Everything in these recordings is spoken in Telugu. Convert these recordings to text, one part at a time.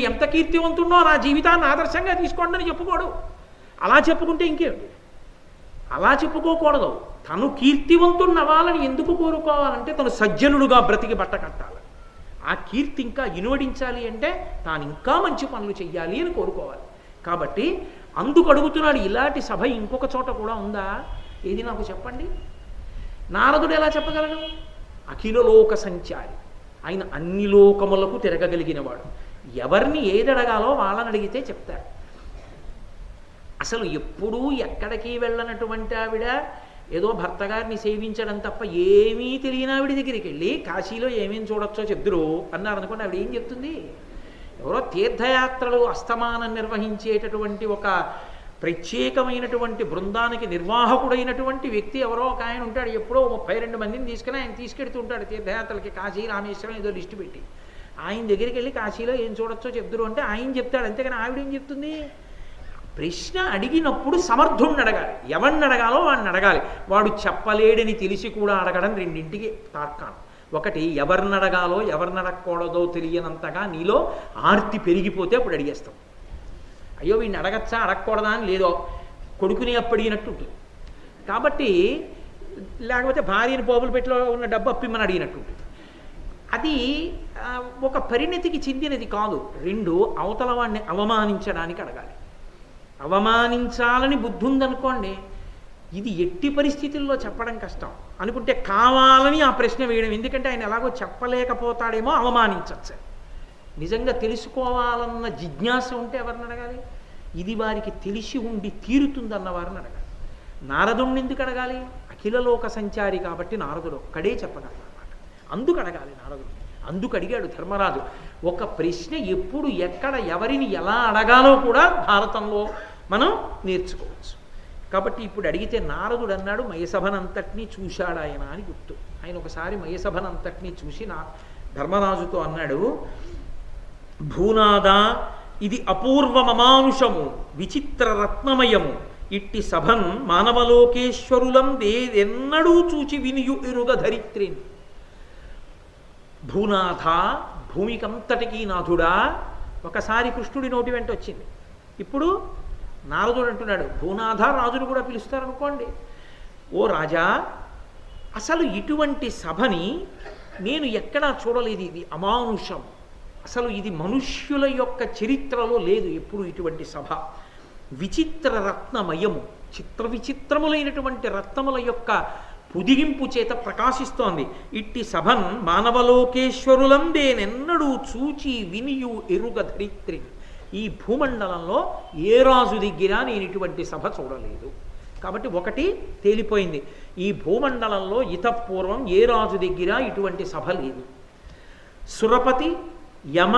ఎంత కీర్తివంతున్నో నా జీవితాన్ని ఆదర్శంగా తీసుకోండి అని చెప్పుకోడు. అలా చెప్పుకుంటే ఇంకేమిటి, అలా చెప్పుకోకూడదు. తను కీర్తివంతుడిని అవ్వాలని ఎందుకు కోరుకోవాలంటే తను సజ్జనుడుగా బ్రతికి బట్ట కట్టాలి. ఆ కీర్తి ఇంకా ఇనువడించాలి అంటే తాను ఇంకా మంచి పనులు చెయ్యాలి అని కోరుకోవాలి. కాబట్టి అందుకు అడుగుతున్నాడు, ఇలాంటి సభ ఇంకొక చోట కూడా ఉందా? ఏది నాకు చెప్పండి. నారదుడు ఎలా చెప్పగలడు? అఖిల లోక సంచారి, ఆయన అన్ని లోకములకు తిరగగలిగినవాడు. ఎవరిని ఏదడగాలో వాళ్ళని అడిగితే చెప్తారు. అసలు ఎప్పుడూ ఎక్కడికి వెళ్ళనటువంటి ఆవిడ ఏదో భర్త గారిని సేవించడం తప్ప ఏమీ తెలియని ఆవిడ దగ్గరికి వెళ్ళి కాశీలో ఏమేమి చూడొచ్చో చెప్దురు అన్నారు అనుకోండి, ఆవిడ ఏం చెప్తుంది? ఎవరో తీర్థయాత్రలు అస్తమానం నిర్వహించేటటువంటి ఒక ప్రత్యేకమైనటువంటి బృందానికి నిర్వాహకుడైనటువంటి వ్యక్తి ఎవరో ఒక ఆయన ఉంటాడు. ఎప్పుడో 32 మందిని తీసుకుని ఆయన తీసుకెడుతుంటాడు తీర్థయాత్రలకి, కాశీ రామేశ్వరం ఏదో లిస్టు పెట్టి. ఆయన దగ్గరికి వెళ్ళి కాశీలో ఏం చూడొచ్చో చెప్దురు అంటే ఆయన చెప్తాడు, అంతేగాని ఆవిడ ఏం చెప్తుంది? ప్రశ్న అడిగినప్పుడు సమర్థుడిని అడగాలి, ఎవరిని అడగాలో వాడిని అడగాలి. వాడు చెప్పలేడని తెలిసి కూడా అడగడం రెండింటికి తార్కాణం. ఒకటి, ఎవరిని అడగాలో ఎవరిని అడగకూడదో తెలియనంతగా నీలో ఆర్తి పెరిగిపోతే అప్పుడు అడిగేస్తాం. అయ్యో వీడిని అడగచ్చా అడగకూడదా అని లేదో కొడుకుని అప్పడిగినట్టు ఉంటుంది. కాబట్టి లేకపోతే భార్యని పోపులు పెట్టిలో ఉన్న డబ్బు అప్పిమ్మని అడిగినట్టు ఉంటుంది. అది ఒక పరిణతికి చెందినది కాదు. రెండు, అవతల వాడిని అవమానించడానికి అడగాలి. అవమానించాలని బుద్ధి ఉందనుకోండి, ఇది ఎట్టి పరిస్థితుల్లో చెప్పడం కష్టం అనుకుంటే కావాలని ఆ ప్రశ్న వేయడం. ఎందుకంటే ఆయన ఎలాగో చెప్పలేకపోతాడేమో, అవమానించచ్చు. నిజంగా తెలుసుకోవాలన్న జిజ్ఞాస ఉంటే ఎవరిని అడగాలి? ఇది వారికి తెలిసి ఉండి తీరుతుందన్న వారిని అడగాలి. నారదుడిని ఎందుకు అడగాలి? అఖిల లోక సంచారి కాబట్టి నారదుడు ఒక్కడే చెప్పగలడు అన్నమాట. అందుకు అడగాలి నారదుడు. అందుకు అడిగాడు ధర్మరాజు. ఒక ప్రశ్న ఎప్పుడు ఎక్కడ ఎవరిని ఎలా అడగాలో కూడా భారతంలో మనం నేర్చుకోవచ్చు. కాబట్టి ఇప్పుడు అడిగితే నారదుడు అన్నాడు, మయసభనంతటినీ చూశాడు ఆయన అని గుర్తు. ఆయన ఒకసారి మయసభనంతటినీ చూసి ధర్మరాజుతో అన్నాడు, భూనాద ఇది అపూర్వమమానుషము విచిత్ర రత్నమయము, ఇట్టి సభన్ మానవలోకేశ్వరులం దేదెన్నడూ చూచి వినియు ఎరుగ ధరిత్రిని. భూనాథ, భూమికంతటికీ నాథుడా. ఒకసారి కృష్ణుడి నోటి వెంట వచ్చింది. ఇప్పుడు నారదుడు అంటున్నాడు, భూనాథ రాజును కూడా పిలుస్తారనుకోండి. ఓ రాజా, అసలు ఇటువంటి సభని నేను ఎక్కడా చూడలేదు. ఇది అమానుషం. అసలు ఇది మనుష్యుల యొక్క చరిత్రలో లేదు ఎప్పుడు ఇటువంటి సభ. విచిత్ర రత్నమయము, చిత్ర విచిత్రములైనటువంటి రత్నముల యొక్క పుదిగింపు చేత ప్రకాశిస్తోంది. ఇట్టి సభన్ మానవలోకేశ్వరులం దేనెన్నడూ చూచి వినియు ఎరుగ ధరిత్రి. ఈ భూమండలంలో ఏ రాజు దగ్గర నేను ఇటువంటి సభ చూడలేదు. కాబట్టి ఒకటి తేలిపోయింది, ఈ భూమండలంలో ఇతపూర్వం ఏ రాజు దగ్గర ఇటువంటి సభ లేదు. సురపతి, యమ,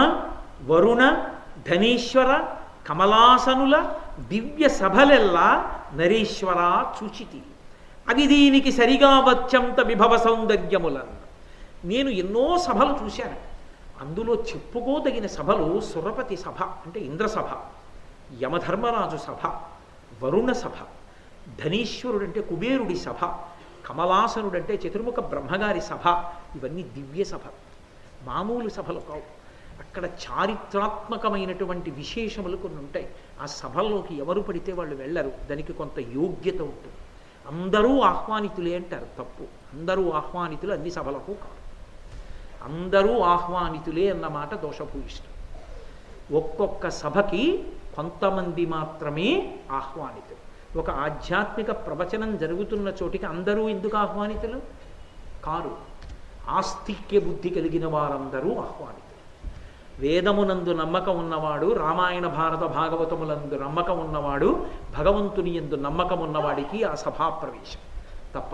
వరుణ, ధనేశ్వర, కమలాసనుల దివ్య సభలెల్లా నరేశ్వర చూచితి. అది దీనికి సరిగా వచ్చంత విభవ సౌందర్యములను. నేను ఎన్నో సభలు చూశాను. అందులో చెప్పుకోదగిన సభలు సురపతి సభ అంటే ఇంద్రసభ, యమధర్మరాజు సభ, వరుణ సభ, ధనేశ్వరుడు అంటే కుబేరుడి సభ, కమలాసనుడు అంటే చతుర్ముఖ బ్రహ్మగారి సభ. ఇవన్నీ దివ్య సభ, మామూలు సభలు కావు. అక్కడ చారిత్రాత్మకమైనటువంటి విశేషములు కొన్ని ఉంటాయి. ఆ సభల్లోకి ఎవరు పడితే వాళ్ళు వెళ్ళరు. దానికి కొంత యోగ్యత ఉంటుంది. అందరూ ఆహ్వానితులే అంటారు, తప్పు. అందరూ ఆహ్వానితులు అన్ని సభలకు కాదు. అందరూ ఆహ్వానితులే అన్నమాట దోషభూయిష్టం. ఒక్కొక్క సభకి కొంతమంది మాత్రమే ఆహ్వానితులు. ఒక ఆధ్యాత్మిక ప్రవచనం జరుగుతున్న చోటికి అందరూ ఎందుకు ఆహ్వానితులు కారు? ఆస్తిక్య బుద్ధి కలిగిన వారందరూ ఆహ్వానితులు. వేదమునందు నమ్మకం ఉన్నవాడు, రామాయణ భారత భాగవతములందు నమ్మకం ఉన్నవాడు, భగవంతుని యందు నమ్మకం ఉన్నవాడికి ఆ సభాప్రవేశం తప్ప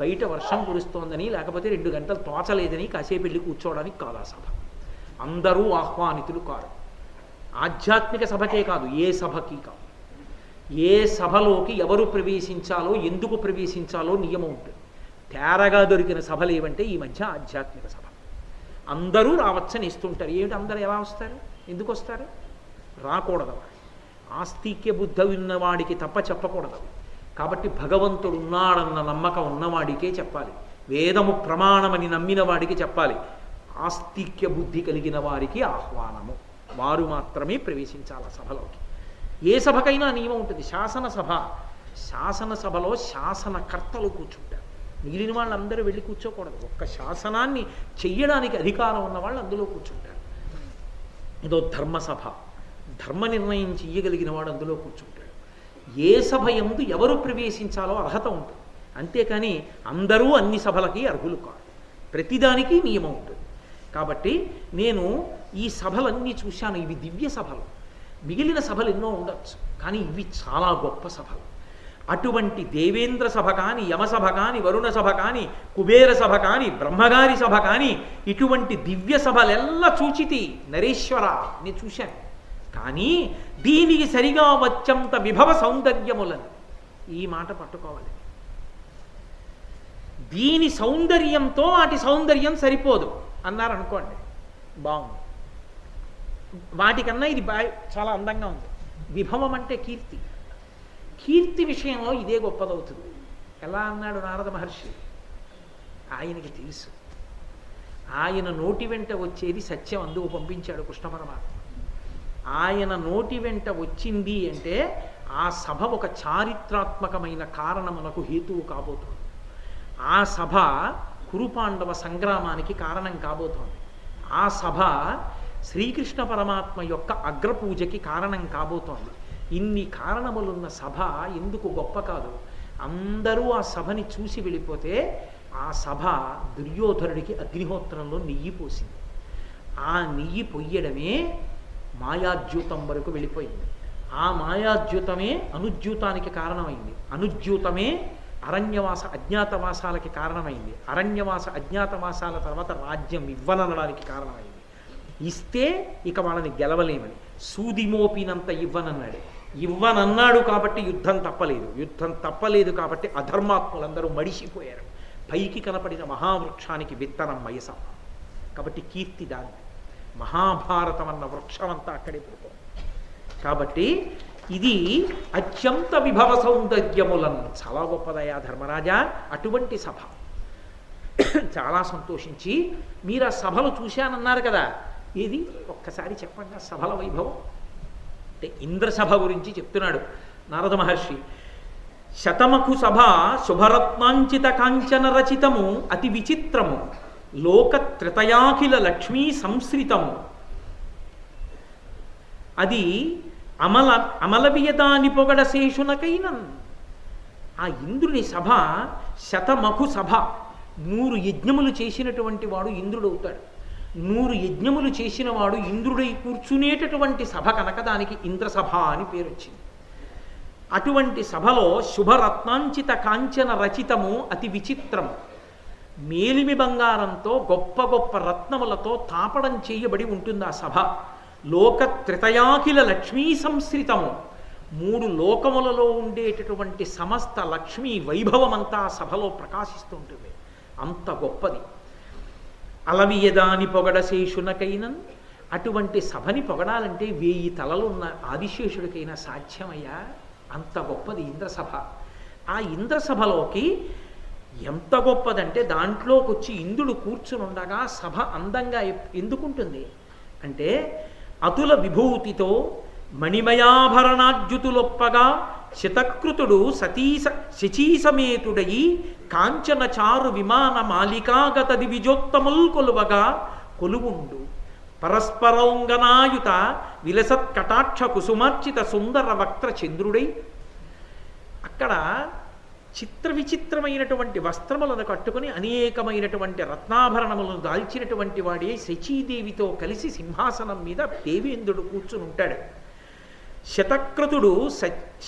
బయట వర్షం కురుస్తోందని లేకపోతే 2 గంటలు తోచలేదని కాసేపు వెళ్ళి కూర్చోవడానికి కాదు ఆ సభ. అందరూ ఆహ్వానితులు కాదు. ఆధ్యాత్మిక సభకే కాదు, ఏ సభకి కాదు. ఏ సభలోకి ఎవరు ప్రవేశించాలో, ఎందుకు ప్రవేశించాలో నియమం ఉంటుంది. తేరగా దొరికిన సభలు ఏవంటే ఈ మధ్య ఆధ్యాత్మిక సభ. అందరూ రావచ్చని ఇస్తుంటారు. ఏమిటి అందరూ ఎలా వస్తారు? ఎందుకు వస్తారు? రాకూడదు. ఆస్తిక్య బుద్ధి ఉన్నవాడికి తప్ప చెప్పకూడదు. కాబట్టి భగవంతుడు ఉన్నాడన్న నమ్మకం ఉన్నవాడికే చెప్పాలి. వేదము ప్రమాణమని నమ్మిన వాడికి చెప్పాలి. ఆస్తిక్య బుద్ధి కలిగిన వారికి ఆహ్వానము. వారు మాత్రమే ప్రవేశించాలి ఆ సభలోకి. ఏ సభకైనా నియమం ఉంటుంది. శాసనసభలో శాసనకర్తలు కూర్చుంటారు. మిగిలిన వాళ్ళందరూ వెళ్ళి కూర్చోకూడదు. ఒక్క శాసనాన్ని చెయ్యడానికి అధికారం ఉన్న వాళ్ళు అందులో కూర్చుంటారు. ఇదో ధర్మసభ, ధర్మ నిర్ణయం చెయ్యగలిగిన వాడు అందులో కూర్చుంటాడు. ఏ సభ యందు ఎవరు ప్రవేశించాలో అర్హత ఉంటుంది. అంతేకాని అందరూ అన్ని సభలకి అర్హులు కాదు. ప్రతిదానికి నియమం ఉంటుంది. కాబట్టి నేను ఈ సభలన్నీ చూశాను. ఇవి దివ్య సభలు. మిగిలిన సభలు ఎన్నో ఉండొచ్చు, కానీ ఇవి చాలా గొప్ప సభలు. అటువంటి దేవేంద్ర సభ కానీ, యమసభ కానీ, వరుణ సభ కానీ, కుబేర సభ కానీ, బ్రహ్మగారి సభ కానీ, ఇటువంటి దివ్య సభలెల్లా చూచితి నరేశ్వర, నేను చూశాను. కానీ దీనికి సరిగా వచ్చంత విభవ సౌందర్యములను, ఈ మాట పట్టుకోవాలి. దీని సౌందర్యంతో వాటి సౌందర్యం సరిపోదు అన్నారనుకోండి, బాగుంది. వాటికన్నా ఇది చాలా అందంగా ఉంది. విభవం అంటే కీర్తి. కీర్తి విషయంలో ఇదే గొప్పదవుతుంది. ఎలా అన్నాడు నారద మహర్షి? ఆయనకి తెలుసు. ఆయన నోటి వెంట వచ్చేది సత్యం, అందుకు పంపించాడు కృష్ణ పరమాత్మ. ఆయన నోటి వెంట వచ్చింది అంటే ఆ సభ ఒక చారిత్రాత్మకమైన కారణమునకు హేతువు కాబోతోంది. ఆ సభ కురుపాండవ సంగ్రామానికి కారణం కాబోతోంది. ఆ సభ శ్రీకృష్ణ పరమాత్మ యొక్క అగ్రపూజకి కారణం కాబోతోంది. ఇన్ని కారణములున్న సభ ఎందుకు గొప్ప కాదు? అందరూ ఆ సభని చూసి వెళ్ళిపోతే ఆ సభ దుర్యోధనుడికి అగ్నిహోత్రంలో నెయ్యి పోసింది. ఆ నెయ్యి పొయ్యడమే మాయాద్యూతం వరకు వెళ్ళిపోయింది. ఆ మాయాద్యూతమే అనుద్యూతానికి కారణమైంది. అనుద్యూతమే అరణ్యవాస అజ్ఞాతవాసాలకి కారణమైంది. అరణ్యవాస అజ్ఞాతవాసాల తర్వాత రాజ్యం ఇవ్వననడానికి కారణమైంది. ఇస్తే ఇక వాళ్ళని గెలవలేమని సూదిమోపినంత ఇవ్వనన్నాడు. ఇవ్వనన్నాడు కాబట్టి యుద్ధం తప్పలేదు. యుద్ధం తప్పలేదు కాబట్టి అధర్మాత్ములందరూ మడిసిపోయారు. పైకి కనపడిన మహావృక్షానికి విత్తనం మయసం. కాబట్టి కీర్తి దాన్ని. మహాభారతం అన్న వృక్షం అంతా అక్కడే పుడుతుంది. కాబట్టి ఇది అత్యంత విభవ సౌందర్యములను, చాలా గొప్పదయా ధర్మరాజా. అటువంటి సభ చాలా సంతోషించి, మీరు ఆ సభలు చూశానన్నారు కదా, ఏది ఒక్కసారి చెప్పండి ఆ సభల వైభవం. అంటే ఇంద్రసభ గురించి చెప్తున్నాడు నారద మహర్షి. శతమఖు సభ శుభరత్నాంచిత కాంచన రచితము అతి విచిత్రము లోకత్రితయాఖిల లక్ష్మీ సంశ్రితము. అది అమలవియదాని పొగడ శేషునకైనన్. ఆ ఇంద్రుని సభ శతమఖు సభ. 100 యజ్ఞములు చేసినటువంటి వాడు ఇంద్రుడవుతాడు. 100 యజ్ఞములు చేసిన వాడు ఇంద్రుడై కూర్చునేటటువంటి సభ కనుక దానికి ఇంద్రసభ అని పేరు వచ్చింది. అటువంటి సభలో శుభరత్నాంచిత కాంచన రచితము అతి విచిత్రము. మేలిమి బంగారంతో గొప్ప గొప్ప రత్నములతో తాపడం చేయబడి ఉంటుంది ఆ సభ. లోకత్రితయాఖిల లక్ష్మీ సంశ్రితము. 3 లోకములలో ఉండేటటువంటి సమస్త లక్ష్మీ వైభవమంతా ఆ సభలో ప్రకాశిస్తుంటుంది. అంత గొప్పది. అలవియదాని పొగడ శేషునకైనన్. అటువంటి సభని పొగడాలంటే 1000 తలలున్న ఆదిశేషుడికైనా సాధ్యమయ్యా? అంత గొప్పది ఇంద్రసభ. ఆ ఇంద్రసభలోకి ఎంత గొప్పదంటే దాంట్లోకి వచ్చి ఇంద్రుడు కూర్చుని ఉండగా సభ అందంగా ఎందుకుంటుంది అంటే, అతుల విభూతితో మణిమయాభరణాద్యుతులొప్పగా శతకృతుడు శచీసమేతుడయి కాంచన చారు విమాన మాలికాగత దివిజోత్తముల్ కొలువగా కొలువుండు పరస్పరౌంగనాయుత విలసత్ కటాక్ష కుసుమార్చిత సుందర వక్త్ర చంద్రుడై. అక్కడ చిత్ర విచిత్రమైనటువంటి వస్త్రములను కట్టుకుని అనేకమైనటువంటి రత్నాభరణములను దాల్చినటువంటి వాడే శచీదేవితో కలిసి సింహాసనం మీద దేవేంద్రుడు కూర్చుని ఉంటాడు. శతక్రతుడు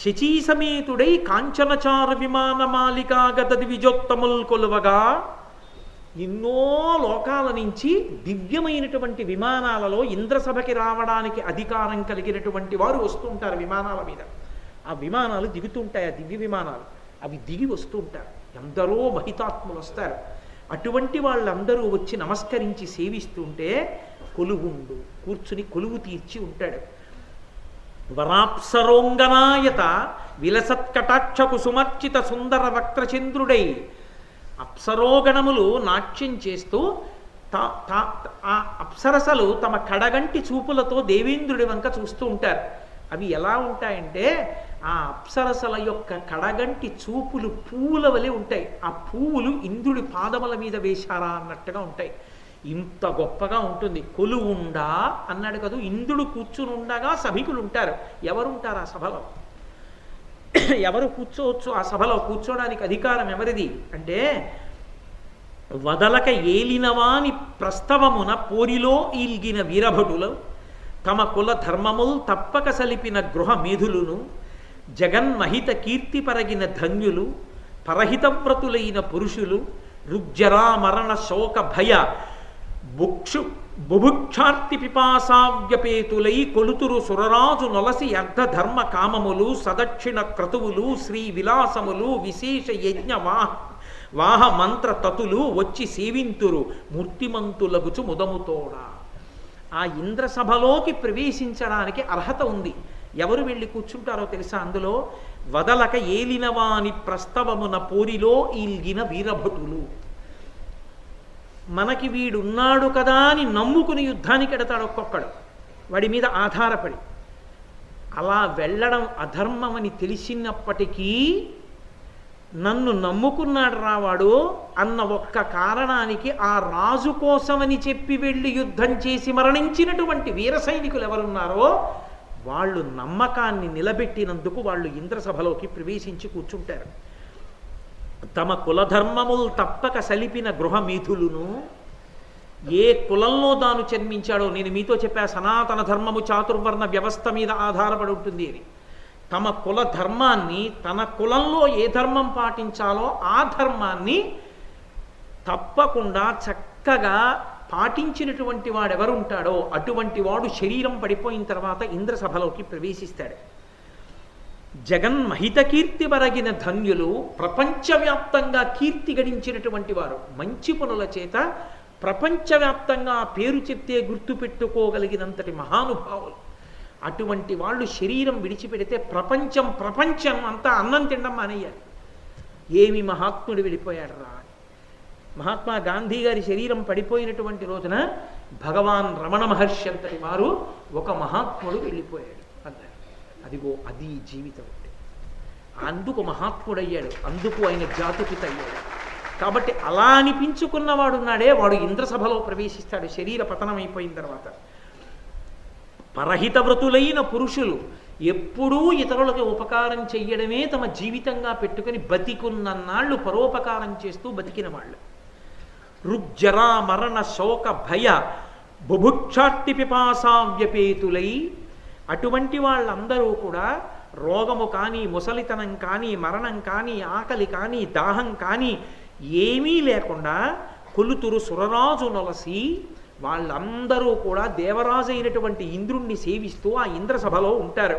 శచీసమేతుడై కాంచనచార విమాన మాలికాగత దివిజోత్తముల్ కొలువగా. ఎన్నో లోకాల నుంచి దివ్యమైనటువంటి విమానాలలో ఇంద్రసభకి రావడానికి అధికారం కలిగినటువంటి వారు వస్తుంటారు విమానాల మీద. ఆ విమానాలు దిగుతుంటాయి, ఆ దివ్య విమానాలు. అవి దిగి వస్తూ ఉంటారు. ఎందరో మహితాత్ములు వస్తారు. అటువంటి వాళ్ళందరూ వచ్చి నమస్కరించి సేవిస్తుంటే కొలువుండు, కూర్చుని కొలువు తీర్చి ఉంటాడు. వరాప్సరోంగనాయత విలసత్కటాక్ష కుసుమర్చిత సుందర వక్త్రచంద్రుడై. అప్సరోగణములు నాట్యం చేస్తూ ఆ అప్సరసలు తమ కడగంటి చూపులతో దేవేంద్రుడి వంక చూస్తూ ఉంటారు. అవి ఎలా ఉంటాయంటే ఆ అప్సరసల యొక్క కడగంటి చూపులు పువ్వుల వలె ఉంటాయి. ఆ పువ్వులు ఇంద్రుడి పాదముల మీద వేశారా అన్నట్టుగా ఉంటాయి. ఇంత గొప్పగా ఉంటుంది. కొలువుండా అన్నాడు కదా, ఇంద్రుడు కూర్చుని ఉండగా సభికులు ఉంటారు. ఎవరుంటారు ఆ సభలో? ఎవరు కూర్చోవచ్చు ఆ సభలో? కూర్చోడానికి అధికారం ఎవరిది అంటే, వదలక ఏలినవాని ప్రస్తవమున పోరిలో ఈల్గిన వీరభటులు, తమ కుల ధర్మముల్ తప్పక సలిపిన గృహ మేధులును, జగన్మహిత కీర్తి పరగిన ధన్యులు, పరహితవ్రతులైన పురుషులు, రుగ్జరా మరణ శోక భయ బుభుక్షార్తి పిపాసావ్యపేతులై కొలుతురు సురరాజు నొలసి అర్ధధర్మ కామములు, సదక్షిణ క్రతువులు, శ్రీ విలాసములు, విశేష యజ్ఞ వాహ మంత్ర తతులు వచ్చి సేవింతురు మూర్తిమంతులగుచు ముదముతోడా. ఆ ఇంద్రసభలోకి ప్రవేశించడానికి అర్హత ఉంది. ఎవరు వెళ్ళి కూర్చుంటారో తెలుసా? అందులో వదలక ఏలినవాని ప్రస్తవమున పోరిలో ఈల్గిన వీరభటులు. మనకి వీడున్నాడు కదా అని నమ్ముకుని యుద్ధానికి ఎడతాడు ఒక్కొక్కడు, వాడి మీద ఆధారపడి. అలా వెళ్ళడం అధర్మమని తెలిసినప్పటికీ నన్ను నమ్ముకున్నాడు రావాడు అన్న ఒక్క కారణానికి ఆ రాజు కోసమని చెప్పి వెళ్ళి యుద్ధం చేసి మరణించినటువంటి వీర సైనికులు ఎవరున్నారో వాళ్ళు నమ్మకాన్ని నిలబెట్టినందుకు వాళ్ళు ఇంద్రసభలోకి ప్రవేశించి కూర్చుంటారు. తమ కులధర్మములు తప్పక సలిపిన గృహమీధులును, ఏ కులంలో తాను జన్మించాడో, నేను మీతో చెప్పా సనాతన ధర్మము చాతుర్వర్ణ వ్యవస్థ మీద ఆధారపడి ఉంటుంది అని. తమ కుల ధర్మాన్ని, తన కులంలో ఏ ధర్మం పాటించాలో ఆ ధర్మాన్ని తప్పకుండా చక్కగా పాటించినటువంటి వాడు ఎవరుంటాడో అటువంటి వాడు శరీరం పడిపోయిన తర్వాత ఇంద్రసభలోకి ప్రవేశిస్తాడు. జగన్మహిత కీర్తి వరగిన ధన్యులు, ప్రపంచవ్యాప్తంగా కీర్తి గడించినటువంటి వారు, మంచి పనుల చేత ప్రపంచవ్యాప్తంగా పేరు చెప్తే గుర్తుపెట్టుకోగలిగినంతటి మహానుభావులు. అటువంటి వాళ్ళు శరీరం విడిచిపెడితే ప్రపంచం అంతా అన్నం తినడం మానేయాలి. ఏమి మహాత్ముడు వెళ్ళిపోయాడు రా. మహాత్మా గాంధీ గారి శరీరం పడిపోయినటువంటి రోజున భగవాన్ రమణ మహర్షి అంతటి వారు ఒక మహాత్ముడు వెళ్ళిపోయాడు అన్నారు. అదిగో అది జీవితం అంటే. అందుకు మహాత్ముడయ్యాడు, అందుకు ఆయన జాతిపిత అయ్యాడు. కాబట్టి అలా అనిపించుకున్నవాడున్నాడే వాడు ఇంద్రసభలో ప్రవేశిస్తాడు శరీర పతనం అయిపోయిన తర్వాత. పరహిత వ్రతులైన పురుషులు ఎప్పుడూ ఇతరులకు ఉపకారం చెయ్యడమే తమ జీవితంగా పెట్టుకుని బతికున్నన్నాళ్ళు పరోపకారం చేస్తూ బతికిన వాళ్ళు. రుగ్జరా మరణ శోక భయ బుభుక్షార్తి పిపాసావ్యపేతులై, అటువంటి వాళ్ళందరూ కూడా రోగము కానీ, ముసలితనం కానీ, మరణం కానీ, ఆకలి కానీ, దాహం కానీ ఏమీ లేకుండా కొలుతురు సురరాజు నొలసి వాళ్ళందరూ కూడా దేవరాజు అయినటువంటి ఇంద్రుణ్ణి సేవిస్తూ ఆ ఇంద్రసభలో ఉంటారు.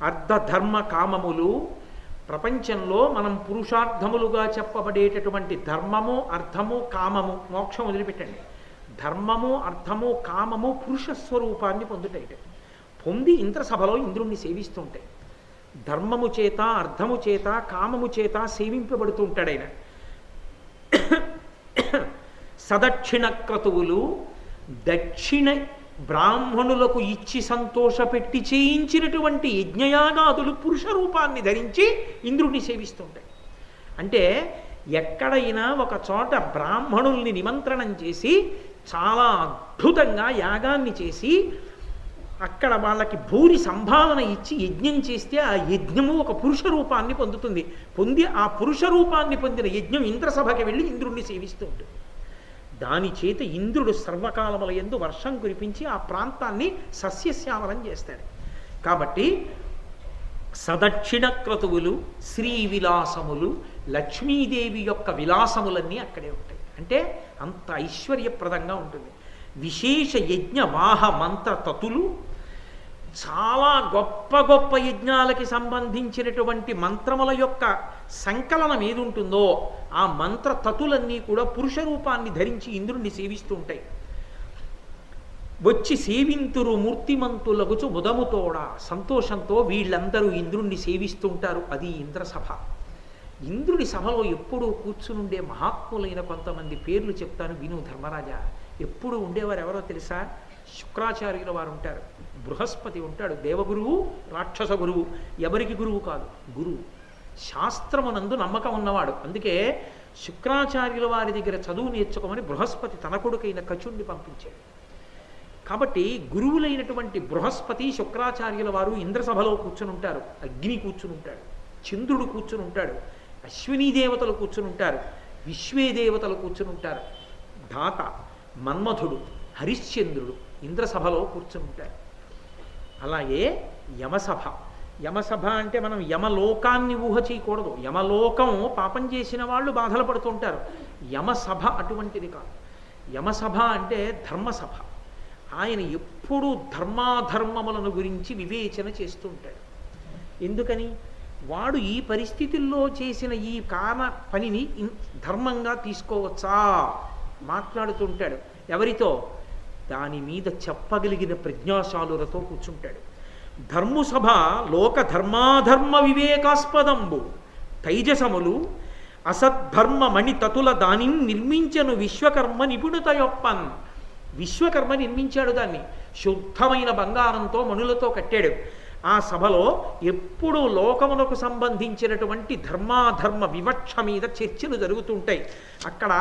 అర్ధధర్మ కామములు, ప్రపంచంలో మనం పురుషార్థములుగా చెప్పబడేటటువంటి ధర్మము, అర్థము, కామము, మోక్షం వదిలిపెట్టండి. ధర్మము, అర్థము, కామము పురుష స్వరూపాన్ని పొందుతాయి. పొంది ఇంద్రసభలో ఇంద్రుణ్ణి సేవిస్తుంటాయి. ధర్మము చేత, అర్థము చేత, కామము చేత సేవింపబడుతూ ఉంటాడు ఆయన. సదక్షిణ క్రతువులు, దక్షిణ బ్రాహ్మణులకు ఇచ్చి సంతోషపెట్టి చేయించినటువంటి యజ్ఞయాగాదులు పురుష రూపాన్ని ధరించి ఇంద్రుడిని సేవిస్తుంటాయి. అంటే ఎక్కడైనా ఒక చోట బ్రాహ్మణుల్ని నిమంత్రణం చేసి చాలా అద్భుతంగా యాగాన్ని చేసి అక్కడ వాళ్ళకి భూరి సంభావన ఇచ్చి యజ్ఞం చేస్తే ఆ యజ్ఞము ఒక పురుష రూపాన్ని పొందుతుంది. పొంది ఆ పురుష రూపాన్ని పొందిన యజ్ఞం ఇంద్రసభకి వెళ్ళి ఇంద్రుణ్ణి సేవిస్తూ ఉంటుంది. దాని చేత ఇంద్రుడు సర్వకాలముల యందు వర్షం కురిపించి ఆ ప్రాంతాన్ని సస్యశ్యామలం చేస్తాడు. కాబట్టి సదక్షిణ క్రతువులు, శ్రీ విలాసములు, లక్ష్మీదేవి యొక్క విలాసములన్నీ అక్కడే ఉంటాయి. అంటే అంత ఐశ్వర్యప్రదంగా ఉంటుంది. విశేష యజ్ఞ వాహ మంత్ర తతులు, చాలా గొప్ప గొప్ప యజ్ఞాలకి సంబంధించినటువంటి మంత్రముల యొక్క సంకలనం ఏది ఉంటుందో ఆ మంత్ర తతులన్నీ కూడా పురుష రూపాన్ని ధరించి ఇంద్రుణ్ణి సేవిస్తూ ఉంటాయి. వచ్చి సేవింతురు మూర్తిమంతులగుచు ముదముతోడా, సంతోషంతో వీళ్ళందరూ ఇంద్రుణ్ణి సేవిస్తుంటారు. అది ఇంద్రసభ. ఇంద్రుడి సభలో ఎప్పుడూ కూర్చునుండే మహాత్ములైన కొంతమంది పేర్లు చెప్తాను విను ధర్మరాజా. ఎప్పుడు ఉండేవారు ఎవరో తెలుసా? శుక్రాచార్యుల వారు ఉంటారు, బృహస్పతి ఉంటాడు, దేవగురువు రాక్షస గురువు. ఎవరికి గురువు కాదు, గురువు శాస్త్రమునందు నమ్మకం ఉన్నవాడు. అందుకే శుక్రాచార్యుల వారి దగ్గర చదువు నేర్చుకోమని బృహస్పతి తన కొడుకైన కచుణ్ణి పంపించాడు. కాబట్టి గురువులైనటువంటి బృహస్పతి శుక్రాచార్యుల వారు ఇంద్రసభలో కూర్చుని ఉంటారు. అగ్ని కూర్చుని ఉంటాడు, చంద్రుడు కూర్చుని ఉంటాడు, అశ్వినీ దేవతలు కూర్చుని ఉంటారు, విశ్వే దేవతలు కూర్చుని ఉంటారు. ధాత మన్మధుడు హరిశ్చంద్రుడు ఇంద్రసభలో కూర్చుని ఉంటారు. అలాగే యమసభ. యమసభ అంటే మనం యమలోకాన్ని ఊహ చేయకూడదు. యమలోకం పాపం చేసిన వాళ్ళు బాధలు పడుతుంటారు. యమసభ అటువంటిది కాదు. యమసభ అంటే ధర్మసభ. ఆయన ఎప్పుడూ ధర్మాధర్మములను గురించి వివేచన చేస్తూ ఉంటాడు. ఎందుకని? వాడు ఈ పరిస్థితుల్లో చేసిన ఈ పనిని ధర్మంగా తీసుకోవచ్చా మాట్లాడుతుంటాడు. ఎవరితో? దాని మీద చెప్పగలిగిన ప్రజ్ఞాశాలులతో కూర్చుంటాడు. ధర్మసభ లోక ధర్మాధర్మ వివేకాస్పదంబు తైజసములు అసద్ధర్మ మణి తతుల దాని నిర్మించను విశ్వకర్మ నిపుణత యొప్పన్. విశ్వకర్మ నిర్మించాడు దాన్ని. శుద్ధమైన బంగారంతో మణులతో కట్టాడు. ఆ సభలో ఎప్పుడూ లోకమునకు సంబంధించినటువంటి ధర్మాధర్మ వివక్ష మీద చర్చలు జరుగుతుంటాయి. అక్కడ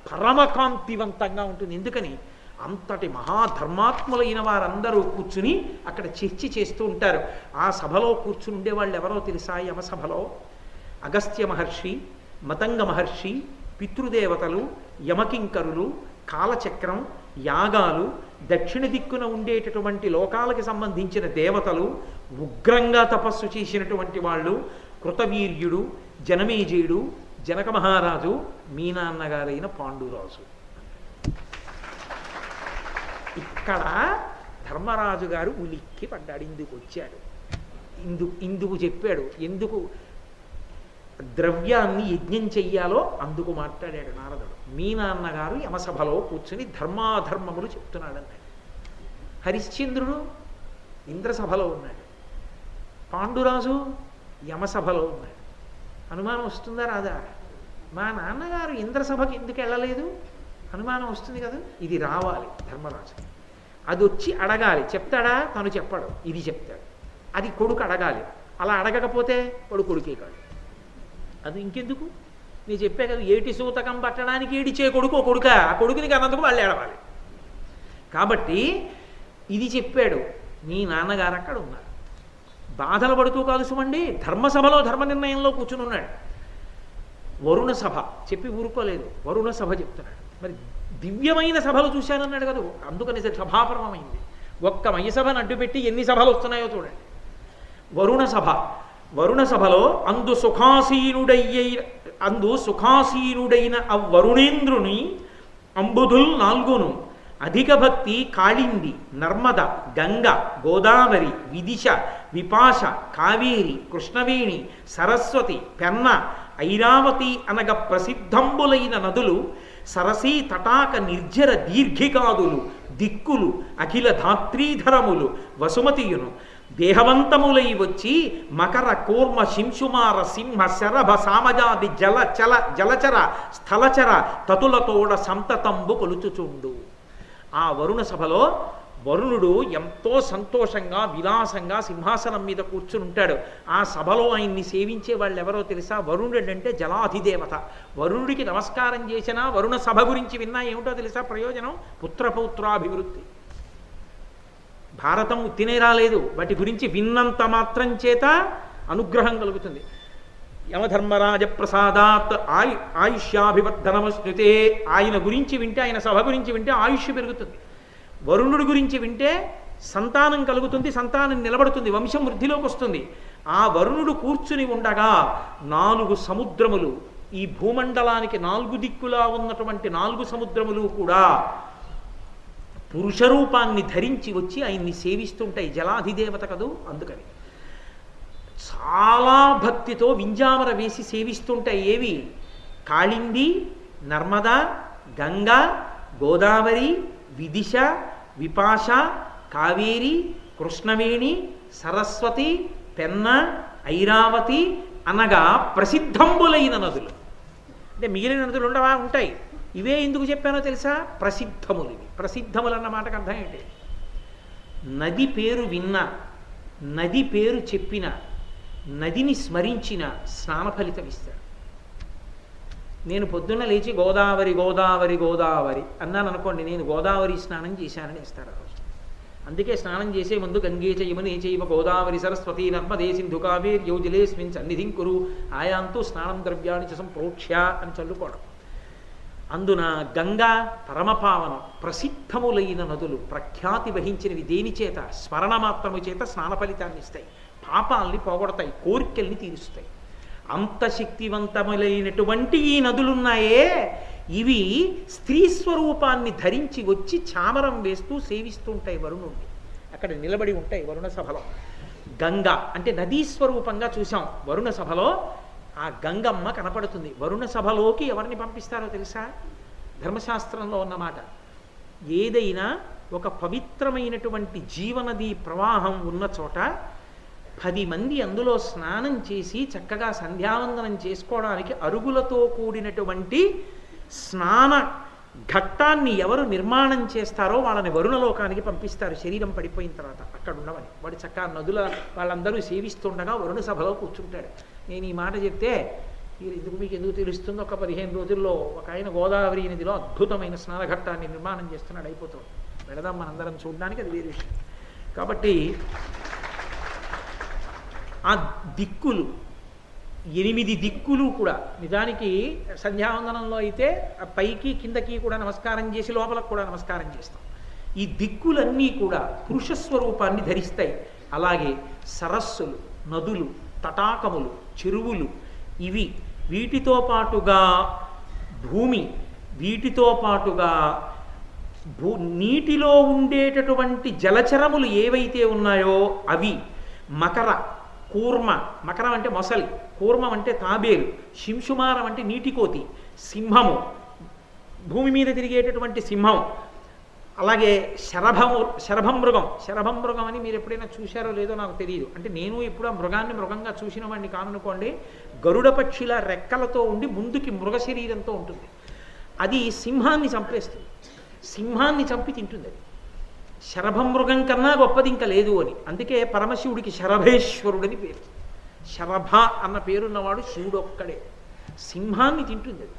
పరమకాంతివంతంగా ఉంటుంది. ఎందుకని? అంతటి మహాధర్మాత్ములైన వారందరూ కూర్చుని అక్కడ చర్చ చేస్తూ ఉంటారు. ఆ సభలో కూర్చుని ఉండేవాళ్ళు ఎవరో తెలుసా? యమసభలో అగస్త్య మహర్షి, మతంగ మహర్షి, పితృదేవతలు, యమకింకరులు, కాలచక్రం, యాగాలు, దక్షిణ దిక్కున ఉండేటటువంటి లోకాలకి సంబంధించిన దేవతలు, ఉగ్రంగా తపస్సు చేసినటువంటి వాళ్ళు, కృతవీర్యుడు, జనమేజయుడు, జనక మహారాజు, మీ నాన్నగారైన పాండురాజు. ఇక్కడ ధర్మరాజు గారు ఉలిక్కి పడ్డాడు. ఇందుకు వచ్చాడు, ఇందుకు చెప్పాడు. ఎందుకు ద్రవ్యాన్ని యజ్ఞం చెయ్యాలో అందుకు మాట్లాడాడు నారదుడు. మీ నాన్నగారు యమసభలో కూర్చుని ధర్మాధర్మములు చెప్తున్నాడన్నాడు. హరిశ్చంద్రుడు ఇంద్రసభలో ఉన్నాడు, పాండురాజు యమసభలో ఉన్నాడు. అనుమానం వస్తుందా రాదా? మా నాన్నగారు ఇంద్రసభకి ఎందుకు వెళ్ళలేదు? అనుమానం వస్తుంది కదా. ఇది రావాలి ధర్మరాజు. అది వచ్చి అడగాలి. చెప్తాడా? తను చెప్పడు, ఇది చెప్తాడు. అది కొడుకు అడగాలి. అలా అడగకపోతే కొడుకే కాదు. అది ఇంకెందుకు? నేను చెప్పే కదా, ఏటి సూతకం పట్టడానికి ఏడిచే కొడుకు కొడుక, ఆ కొడుకుని కన్నందుకు వాళ్ళు ఏడవాలి. కాబట్టి ఇది చెప్పాడు. మీ నాన్నగారు అక్కడ ఉన్నారు, బాధలు పడుతూ కాదు సుమండి. ధర్మసభలో ధర్మ నిర్ణయంలో కూర్చుని ఉన్నాడు. వరుణ సభ చెప్పి ఊరుకోలేదు, వరుణ సభ చెప్తున్నాడు. మరి దివ్యమైన సభలు చూశానన్నాడు కదా, అందుకని సభాపరమైంది. ఒక్క మయసభను అడ్డుపెట్టి ఎన్ని సభలు వస్తున్నాయో చూడండి. వరుణ సభ. వరుణ సభలో అందు సుఖాసీనుడైన వరుణేంద్రుని అంబుధుల్ నాల్గును అధిక భక్తి కాళింది, నర్మద, గంగ, గోదావరి, విదిశ, విపాశ, కావేరి, కృష్ణవేణి, సరస్వతి, పెన్న, ఐరావతి అనగ ప్రసిద్ధంబులైన నదులు, సరసీ తటాక నిర్జర దీర్ఘికాదులు, దిక్కులు, అఖిల ధాత్రీధరములు, వసుమతియును దేహవంతములై వచ్చి మకర, కూర్మ, శింశుమార, సింహ, శరభ, సామజాది జలచర స్థలచర తతులతోడ సంతతంబు కొలుచుచుండు. ఆ వరుణ సభలో వరుణుడు ఎంతో సంతోషంగా విలాసంగా సింహాసనం మీద కూర్చుని ఉంటాడు. ఆ సభలో ఆయన్ని సేవించే వాళ్ళు ఎవరో తెలుసా? వరుణుడు అంటే జలాధిదేవత. వరుణుడికి నమస్కారం చేసినా, వరుణ సభ గురించి విన్నా ఏమిటో తెలుసా ప్రయోజనం? పుత్రపౌత్రాభివృద్ధి. భారతం ఉత్తినే రాలేదు, వాటి గురించి విన్నంత మాత్రం చేత అనుగ్రహం కలుగుతుంది. యమధర్మరాజ ప్రసాదాత్ ఆయుష్యాభివర్ధనమశ్నుతే. ఆయన గురించి వింటే, ఆయన సభ గురించి వింటే ఆయుష్ పెరుగుతుంది. వరుణుడి గురించి వింటే సంతానం కలుగుతుంది, సంతానం నిలబడుతుంది, వంశం వృద్ధిలోకి వస్తుంది. ఆ వరుణుడు కూర్చుని ఉండగా 4 సముద్రములు, ఈ భూమండలానికి 4 దిక్కులా ఉన్నటువంటి 4 సముద్రములు కూడా పురుష రూపాన్ని ధరించి వచ్చి ఆయన్ని సేవిస్తుంటాయి. జలాధిదేవత కదూ, అందుకని చాలా భక్తితో వింజామర వేసి సేవిస్తుంటాయి. ఏవి? కాళింది, నర్మద, గంగ, గోదావరి, విదిశ, విపాశ, కావేరి, కృష్ణవేణి, సరస్వతి, పెన్న, ఐరావతి అనగా ప్రసిద్ధంబులైన నదులు. అంటే మిగిలిన నదులు ఉండవా? ఉంటాయి. ఇవే ఎందుకు చెప్పానో తెలుసా? ప్రసిద్ధములు. ఇవి ప్రసిద్ధములు అన్న మాటకు అర్థం ఏంటి? నది పేరు విన్నా, నది పేరు చెప్పిన, నదిని స్మరించిన స్నాన ఫలితం ఇస్తాడు. నేను పొద్దున్న లేచి గోదావరి గోదావరి గోదావరి అన్నాను అనుకోండి, నేను గోదావరి స్నానం చేశానని ఇస్తాడు ఆ రోజు. అందుకే స్నానం చేసే ముందు గంగే చయమనే చైవ గోదావరి సరస్వతి నర్మదే సింధు కావేరి యోజలేస్మిన్ సన్నిధిం కురు ఆయాంతు స్నానం ద్రవ్యాన్ని చ సంప్రోక్ష్య అని చల్లుకోవడం. అందున గంగా పరమపావనం, ప్రసిద్ధములైన నదులు, ప్రఖ్యాతి వహించినవి దేని చేత? స్మరణ మాత్రము చేత స్నాన ఫలితాన్ని ఇస్తాయి, పాపాలని పోగొడతాయి, కోరికల్ని తీరుస్తాయి. అంత శక్తివంతములైనటువంటి ఈ నదులున్నాయే, ఇవి స్త్రీ స్వరూపాన్ని ధరించి వచ్చి చామరం వేస్తూ సేవిస్తూ ఉంటాయి వరుణుణ్ణి. అక్కడ నిలబడి ఉంటాయి వరుణ సభలో. గంగ అంటే నదీ స్వరూపంగా చూసాం. వరుణ సభలో ఆ గంగమ్మ కనపడుతుంది. వరుణ సభలోకి ఎవరిని పంపిస్తారో తెలుసా? ధర్మశాస్త్రంలో ఉన్నమాట. ఏదైనా ఒక పవిత్రమైనటువంటి జీవనదీ ప్రవాహం ఉన్న చోట 10 మంది అందులో స్నానం చేసి చక్కగా సంధ్యావందనం చేసుకోవడానికి అరుగులతో కూడినటువంటి స్నాన ఘట్టాన్ని ఎవరు నిర్మాణం చేస్తారో వాళ్ళని వరుణలోకానికి పంపిస్తారు. శరీరం పడిపోయిన తర్వాత అక్కడ ఉండవని. వాడు చక్కగా నదుల వాళ్ళందరూ సేవిస్తుండగా వరుణ సభలో కూర్చుంటాడు. నేను ఈ మాట చెప్తే మీకు ఎందుకు తెలుస్తుందో, ఒక 15 రోజుల్లో ఒక ఆయన గోదావరి నదిలో అద్భుతమైన స్నానఘట్టాన్ని నిర్మాణం చేస్తున్నాడు. అయిపోతాడు. వెళదాం మనందరం చూడడానికి, అది వేరే విషయం. కాబట్టి ఆ దిక్కులు 8 దిక్కులు కూడా నిజానికి సంధ్యావందనంలో అయితే పైకి కిందకి కూడా నమస్కారం చేసి లోపలకు కూడా నమస్కారం చేస్తాం. ఈ దిక్కులన్నీ కూడా పురుష స్వరూపాన్ని ధరిస్తాయి. అలాగే సరస్సులు, నదులు, తటాకములు, చెరువులు, ఇవి వీటితో పాటుగా భూమి, వీటితో పాటుగా నీటిలో ఉండేటటువంటి జలచరములు ఏవైతే ఉన్నాయో అవి, మకర, కూర్మ, మకరం అంటే మొసలి, కూర్మం అంటే తాబేలు, శింశుమారం అంటే నీటికోతి, సింహము, భూమి మీద తిరిగేటటువంటి సింహం, అలాగే శరభం మృగం అని మీరు ఎప్పుడైనా చూశారో లేదో నాకు తెలియదు. అంటే నేను ఎప్పుడు ఆ మృగాన్ని మృగంగా చూసిన వాడిని కాననుకోండి. గరుడ పక్షిల రెక్కలతో ఉండి ముందుకి మృగ శరీరంతో ఉంటుంది. అది సింహాన్ని చంపేస్తుంది, సింహాన్ని చంపి తింటుంది. అది శరభం మృగం కన్నా గొప్పది ఇంకా లేదు అని. అందుకే పరమశివుడికి శరభేశ్వరుడని పేరు. శరభ అన్న పేరున్నవాడు శివుడు ఒక్కడే. సింహాన్ని తింటుంది అది.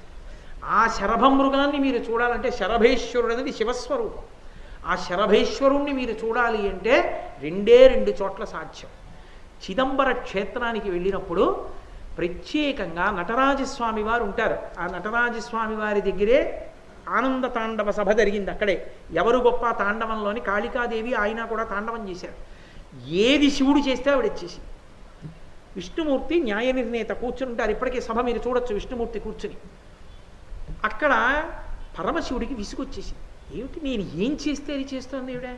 ఆ శరభం మృగాన్ని మీరు చూడాలంటే, శరభేశ్వరుడు అనేది శివస్వరూపం. ఆ శరభేశ్వరుణ్ణి మీరు చూడాలి అంటే 2 చోట్ల సాధ్యం. చిదంబర క్షేత్రానికి వెళ్ళినప్పుడు ప్రత్యేకంగా నటరాజస్వామి వారు ఉంటారు. ఆ నటరాజస్వామి వారి దగ్గరే ఆనంద తాండవ సభ జరిగింది. అక్కడే ఎవరు గొప్ప తాండవంలోని కాళికాదేవి ఆయన కూడా తాండవం చేశారు. ఏది శివుడు చేస్తే ఆవిడ వచ్చేసి. విష్ణుమూర్తి న్యాయ నిర్ణేత కూర్చుంటారు. ఇప్పటికే సభ మీరు చూడొచ్చు, విష్ణుమూర్తి కూర్చుని. అక్కడ పరమశివుడికి విసుగొచ్చేసింది. ఏమిటి నేను ఏం చేస్తే అది చేస్తోంది ఈవిడ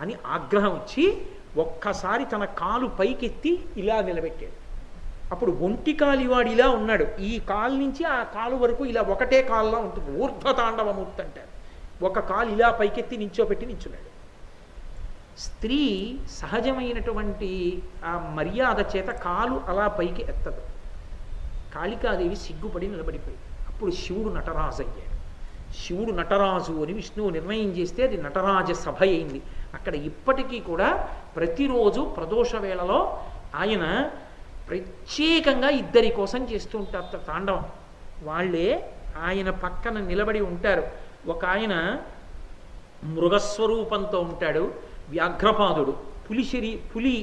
అని ఆగ్రహం వచ్చి ఒక్కసారి తన కాలు పైకెత్తి ఇలా నిలబెట్టాడు. అప్పుడు ఒంటి కాలివాడు ఇలా ఉన్నాడు. ఈ కాలు నుంచి ఆ కాలు వరకు ఇలా ఒకటే కాలులా ఉంటుంది. ఊర్ధ్వతాండవమూర్తి అంటారు. ఒక కాలు ఇలా పైకెత్తి నించున్నాడు. స్త్రీ సహజమైనటువంటి ఆ మర్యాద చేత కాలు అలా పైకి ఎత్తదు. కాళికాదేవి సిగ్గుపడి నిలబడిపోయింది. అప్పుడు శివుడు నటరాజు అయ్యాడు. శివుడు నటరాజు అని విష్ణువు నిర్ణయం చేస్తే అది నటరాజ సభ అయింది. అక్కడ ఇప్పటికీ కూడా ప్రతిరోజు ప్రదోష వేళలో ఆయన ప్రత్యేకంగా 2 కోసం చేస్తూ ఉంటారు తాండవం. వాళ్ళే ఆయన పక్కన నిలబడి ఉంటారు. ఒక ఆయన మృగస్వరూపంతో ఉంటాడు, వ్యాఘ్రపాదుడు. పులి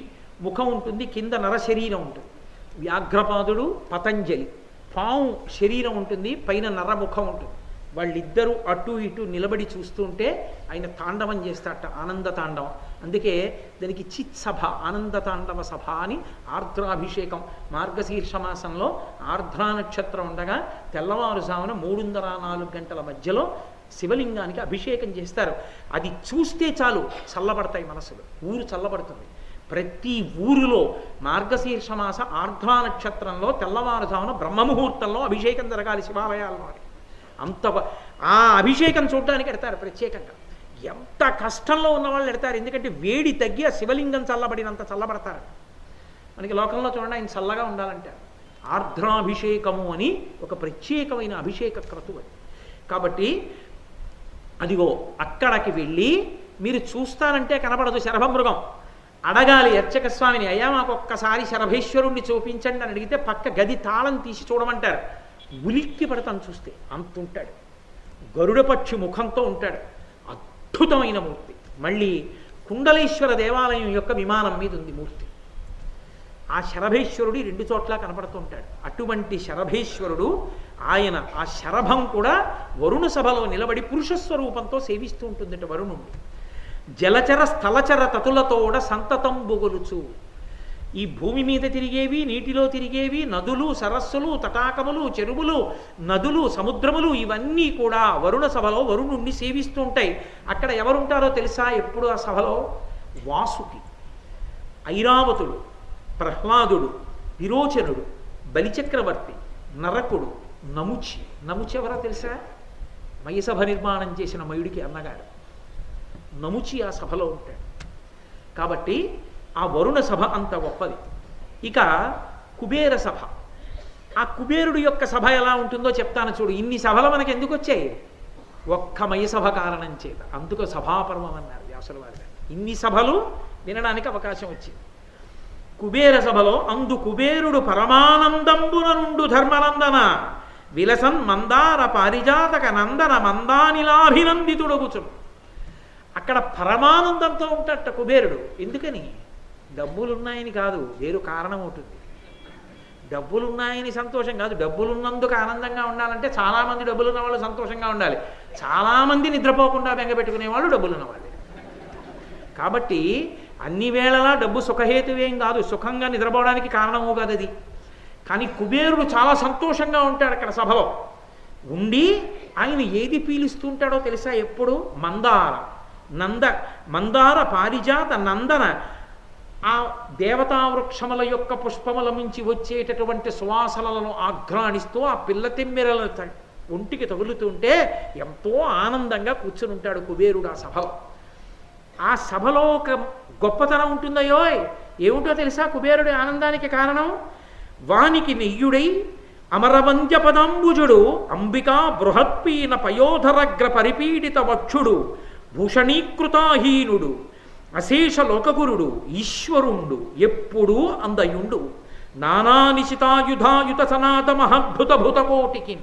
ముఖం ఉంటుంది, కింద నర శరీరం ఉంటుంది. వ్యాఘ్రపాదుడు పతంజలి. పాము శరీరం ఉంటుంది, పైన నరముఖం ఉంటుంది. వాళ్ళిద్దరూ అటు ఇటు నిలబడి చూస్తుంటే ఆయన తాండవం చేస్తాట, ఆనంద తాండవం. అందుకే దానికి చిత్ సభ, ఆనంద తాండవ సభ అని. ఆర్ద్రాభిషేకం మార్గశీర్ష మాసంలో ఆర్ద్రా నక్షత్రం ఉండగా తెల్లవారుజామున 3:04 గంటల మధ్యలో శివలింగానికి అభిషేకం చేస్తారు. అది చూస్తే చాలు చల్లబడతాయి మనసులు, ఊరు చల్లబడుతుంది. ప్రతి ఊరిలో మార్గశీర్ష మాస ఆర్ద్రా నక్షత్రంలో తెల్లవారుజామున బ్రహ్మముహూర్తంలో అభిషేకం జరగాలి శివాలయాల్లో. అంత ఆ అభిషేకం చూడడానికి ఎడతారు ప్రత్యేకంగా. ఎంత కష్టంలో ఉన్న వాళ్ళు ఎడతారు, ఎందుకంటే వేడి తగ్గి ఆ శివలింగం చల్లబడినంత చల్లబడతారు. మనకి లోకంలో చూడండి ఆయన చల్లగా ఉండాలంటారు. ఆర్ద్రాభిషేకము అని ఒక ప్రత్యేకమైన అభిషేక క్రతువు అది. కాబట్టి అదిగో అక్కడికి వెళ్ళి మీరు చూస్తానంటే కనపడదు శరభమృగం. అడగాలి అర్చక స్వామిని, అయ్యా మాకు ఒక్కసారి శరభేశ్వరుణ్ణి చూపించండి అని అడిగితే పక్క గది తాళం తీసి చూడమంటారు. ఉలిక్కి పడతాను చూస్తే, అంత ఉంటాడు. గరుడ పక్షి ముఖంతో ఉంటాడు, అద్భుతమైన మూర్తి. మళ్ళీ కుండలేశ్వర దేవాలయం యొక్క విమానం మీద ఉంది మూర్తి. ఆ శరభేశ్వరుడు 2 చోట్ల కనపడుతూ ఉంటాడు. అటువంటి శరభేశ్వరుడు ఆయన, ఆ శరభం కూడా వరుణ సభలో నిలబడి పురుష స్వరూపంతో సేవిస్తూ ఉంటుందట వరుణుణ్ణి. జలచర స్థలచర తతులతోడ సంతతంబుగొలుచు. ఈ భూమి మీద తిరిగేవి, నీటిలో తిరిగేవి, నదులు, సరస్సులు, తటాకములు, చెరువులు, నదులు, సముద్రములు ఇవన్నీ కూడా వరుణ సభలో వరుణుణ్ణి సేవిస్తూ ఉంటాయి. అక్కడ ఎవరుంటారో తెలుసా ఎప్పుడు ఆ సభలో? వాసుకి, ఐరావతుడు, ప్రహ్లాదుడు, విరోచనుడు, బలిచక్రవర్తి, నరకుడు, నముచి. నముచి ఎవరో తెలుసా? మయసభ నిర్మాణం చేసిన మయుడికి అన్నగారు నముచి ఆ సభలో ఉంటాడు. కాబట్టి ఆ వరుణ సభ అంత గొప్పది. ఇక కుబేర సభ, ఆ కుబేరుడు యొక్క సభ ఎలా ఉంటుందో చెప్తాను చూడు. ఇన్ని సభలు మనకు ఎందుకు వచ్చాయి? ఒక్క మయసభ కారణం చేత. అందుకు సభాపర్వం అన్నారు వ్యాసుల వారి. ఇన్ని సభలు వినడానికి అవకాశం వచ్చింది. కుబేర సభలో అందు కుబేరుడు పరమానందంబున నుండు ధర్మనందన విలసన్ మందార పారిజాతక నందన మందానిలాభినందితుడగుచును. అక్కడ పరమానందంతో ఉంటాడట కుబేరుడు. ఎందుకని? డబ్బులున్నాయని కాదు, వేరు కారణం ఉంటుంది. డబ్బులున్నాయని సంతోషం కాదు, డబ్బులున్నందుకు ఆనందంగా ఉండాలంటే చాలామంది డబ్బులున్న వాళ్ళు సంతోషంగా ఉండాలి. చాలామంది నిద్రపోకుండా బెంగపెట్టుకునే వాళ్ళు డబ్బులున్న వాళ్ళే. కాబట్టి అన్ని వేళలా డబ్బు సుఖహేతువేం కాదు, సుఖంగా నిద్రపోవడానికి కారణమూ కాదు అది. కానీ కుబేరుడు చాలా సంతోషంగా ఉంటాడు అక్కడ సభలో ఉండి. ఆయన ఏది పీలుస్తుంటాడో తెలుసా? ఎప్పుడు మందార పారిజాత నందన, ఆ దేవతావృక్షముల యొక్క పుష్పముల నుంచి వచ్చేటటువంటి సువాసనలను ఆఘ్రాణిస్తూ ఆ పిల్ల తెమ్మెరల ఒంటికి తగులుతుంటే ఎంతో ఆనందంగా కూర్చుని ఉంటాడు కుబేరుడు ఆ సభలో. ఆ సభలో ఒక గొప్పతనం ఉంటుందయ్యో. ఏమిటో తెలుసా కుబేరుడి ఆనందానికి కారణం? వానికి నెయ్యుడై అమరవంద్య పదంబుజుడు అంబికా బృహత్పీన పయోధరగ్ర పరిపీడిత వక్షుడు భూషణీకృతాహీనుడు అశేష లోకగురుడు ఈశ్వరుండు ఎప్పుడూ అందయుండు నానానిశితాయుధాయుత సనాత మహద్భుత భూతకోటికి.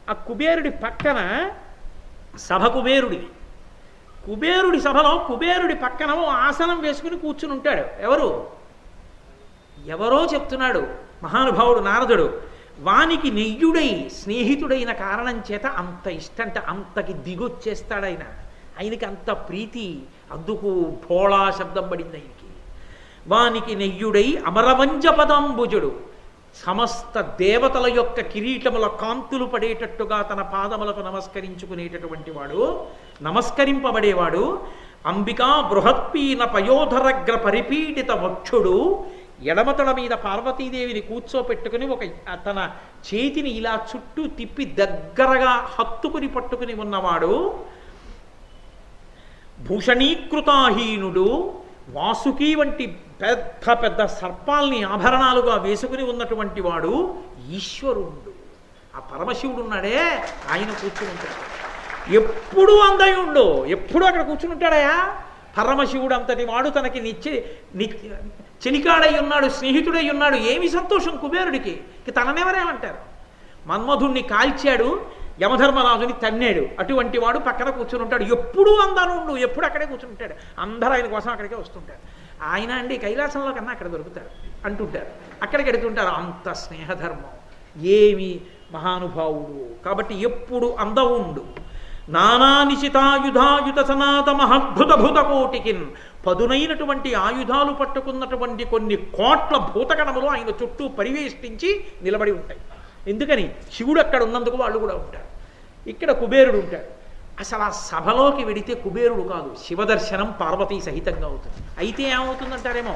ఆ కుబేరుడి పక్కన సభ కుబేరుడి. కుబేరుడి సభలో కుబేరుడి పక్కన ఆసనం వేసుకుని కూర్చుని ఉంటాడు. ఎవరో చెప్తున్నాడు మహానుభావుడు నారదుడు. వానికి నెయ్యుడై స్నేహితుడైన కారణం చేత అంత ఇష్టంట, అంతకి దిగొచ్చేస్తాడు ఆయన. ఆయనకి అంత ప్రీతి, అందుకు భోళా శబ్దం పడింది ఆయనకి. వానికి నెయ్యుడై అమరవంజ పదాంబుజుడు, సమస్త దేవతల యొక్క కిరీటముల కాంతులు పడేటట్టుగా తన పాదములకు నమస్కరించుకునేటటువంటి వాడు, నమస్కరింపబడేవాడు. అంబికా బృహత్పీన పయోధరగ్ర పరిపీడిత వక్షుడు, ఎడమతల మీద పార్వతీదేవిని కూర్చోపెట్టుకుని తన చేతిని ఇలా చుట్టూ తిప్పి దగ్గరగా హత్తుకుని పట్టుకుని ఉన్నవాడు. భూషణీకృతాహీనుడు, వాసుకి వంటి పెద్ద పెద్ద సర్పాల్ని ఆభరణాలుగా వేసుకుని ఉన్నటువంటి వాడు ఈశ్వరుడు. ఆ పరమశివుడు ఉన్నాడే ఆయన కూర్చుని ఉంటాడు. ఎప్పుడు అందయుండు, ఎప్పుడు అక్కడ కూర్చుని ఉంటాడయా. పరమశివుడు అంతటి వాడు తనకి చెలికాడై ఉన్నాడు, స్నేహితుడై ఉన్నాడు. ఏమి సంతోషం కుబేరుడికి. తననెవరేమంటారు? మన్మధుణ్ణి కాల్చాడు, యమధర్మరాజుని తన్నాడు, అటువంటి వాడు పక్కన కూర్చుని ఉంటాడు. ఎప్పుడూ అందనుండు, ఎప్పుడు అక్కడే కూర్చుని ఉంటాడు. అందరూ ఆయన కోసం అక్కడికే వస్తుంటారు. ఆయన అండి కైలాసంలో కన్నా అక్కడ దొరుకుతారు అంటుంటారు, అక్కడికి ఎడుతుంటారు. అంత స్నేహధర్మం, ఏమి మహానుభావుడు. కాబట్టి ఎప్పుడు అందవుండు. నానానిశితాయుధాయుత సనాత మహద్భుత భూతకోటికిన్, పదునైనటువంటి ఆయుధాలు పట్టుకున్నటువంటి కొన్ని కోట్ల భూతగణములు ఆయన చుట్టూ పరివేష్టించి నిలబడి ఉంటాయి. ఎందుకని? శివుడు అక్కడ ఉన్నందుకు వాళ్ళు కూడా ఉంటారు. ఇక్కడ కుబేరుడు ఉంటాడు. అసలు ఆ సభలోకి వెడితే కుబేరుడు కాదు, శివదర్శనం పార్వతీ సహితంగా అవుతుంది. అయితే ఏమవుతుందంటారేమో,